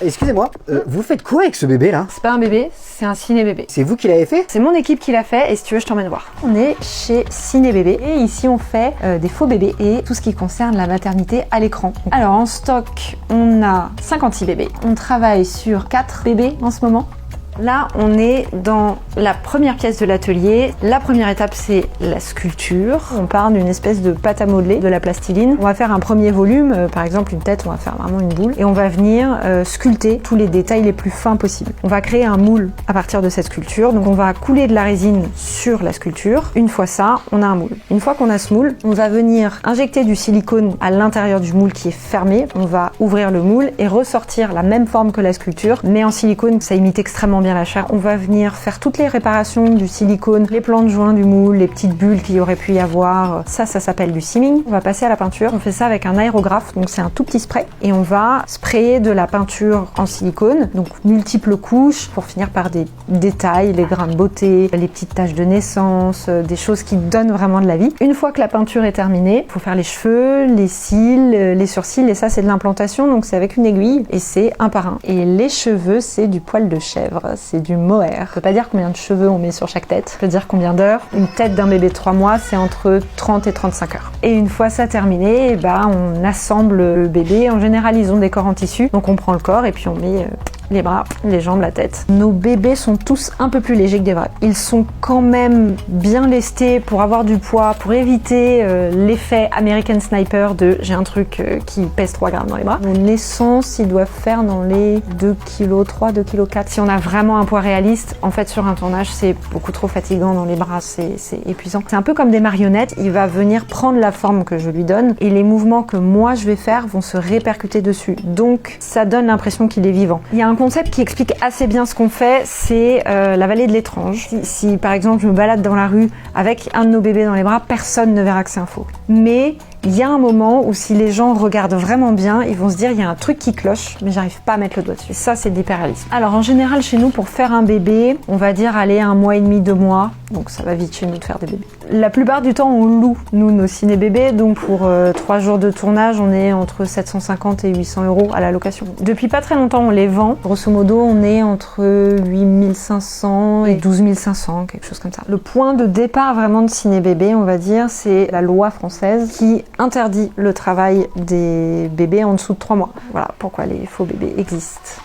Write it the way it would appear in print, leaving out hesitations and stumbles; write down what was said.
Excusez-moi, vous faites quoi avec ce bébé là? C'est pas un bébé, c'est un ciné-bébé. C'est vous qui l'avez fait? C'est mon équipe qui l'a fait et si tu veux je t'emmène voir. On est chez Ciné-Bébé et ici on fait des faux bébés et tout ce qui concerne la maternité à l'écran. Alors en stock, on a 56 bébés. On travaille sur 4 bébés en ce moment. Là, on est dans la première pièce de l'atelier. La première étape, c'est la sculpture. On part d'une espèce de pâte à modeler, de la plastiline. On va faire un premier volume, par exemple une tête, on va faire vraiment une boule. Et on va venir sculpter tous les détails les plus fins possibles. On va créer un moule à partir de cette sculpture. Donc on va couler de la résine sur la sculpture. Une fois ça, on a un moule. Une fois qu'on a ce moule, on va venir injecter du silicone à l'intérieur du moule qui est fermé. On va ouvrir le moule et ressortir la même forme que la sculpture, mais en silicone, ça imite extrêmement bien la chair. On va venir faire toutes les réparations du silicone, les plans de joint du moule, les petites bulles qu'il y aurait pu y avoir. Ça s'appelle du seaming. On va passer à la peinture. On fait ça avec un aérographe, donc c'est un tout petit spray. Et on va sprayer de la peinture en silicone, donc multiples couches, pour finir par des détails, les grains de beauté, les petites taches de naissance, des choses qui donnent vraiment de la vie. Une fois que la peinture est terminée, il faut faire les cheveux, les cils, les sourcils, et ça c'est de l'implantation, donc c'est avec une aiguille, et c'est un par un. Et les cheveux, c'est du poil de chèvre, c'est du mohair. Je peux pas dire combien de cheveux on met sur chaque tête, je peux dire combien d'heures. Une tête d'un bébé de 3 mois, c'est entre 30 et 35 heures. Et une fois ça terminé, on assemble le bébé. En général, ils ont des corps en tissu, donc on prend le corps et puis on met les bras, les jambes, la tête. Nos bébés sont tous un peu plus légers que des vrais. Ils sont quand même bien lestés pour avoir du poids, pour éviter l'effet American Sniper de j'ai un truc qui pèse 3 grammes dans les bras. Nos naissances, ils doivent faire dans les 2,3 kg, 2,4 kg. Si on a vraiment un poids réaliste, en fait sur un tournage, c'est beaucoup trop fatigant dans les bras, c'est épuisant. C'est un peu comme des marionnettes, il va venir prendre la forme que je lui donne et les mouvements que moi je vais faire vont se répercuter dessus. Donc ça donne l'impression qu'il est vivant. Il y a un concept qui explique assez bien ce qu'on fait, c'est la vallée de l'étrange. Si par exemple je me balade dans la rue avec un de nos bébés dans les bras, personne ne verra que c'est un faux. Mais il y a un moment où si les gens regardent vraiment bien, ils vont se dire il y a un truc qui cloche, mais j'arrive pas à mettre le doigt dessus. Ça, c'est de l'hyperréalisme. Alors en général, chez nous, pour faire un bébé, on va dire aller 1 mois et demi, 2 mois. Donc ça va vite chez nous de faire des bébés. La plupart du temps, on loue, nous, nos ciné-bébés. Donc pour 3 jours de tournage, on est entre 750 et 800 € à la location. Depuis pas très longtemps, on les vend. Grosso modo, on est entre 8 500 et 12 500, quelque chose comme ça. Le point de départ vraiment de ciné-bébé, on va dire, c'est la loi française qui interdit le travail des bébés en dessous de 3 mois. Voilà pourquoi les faux bébés existent.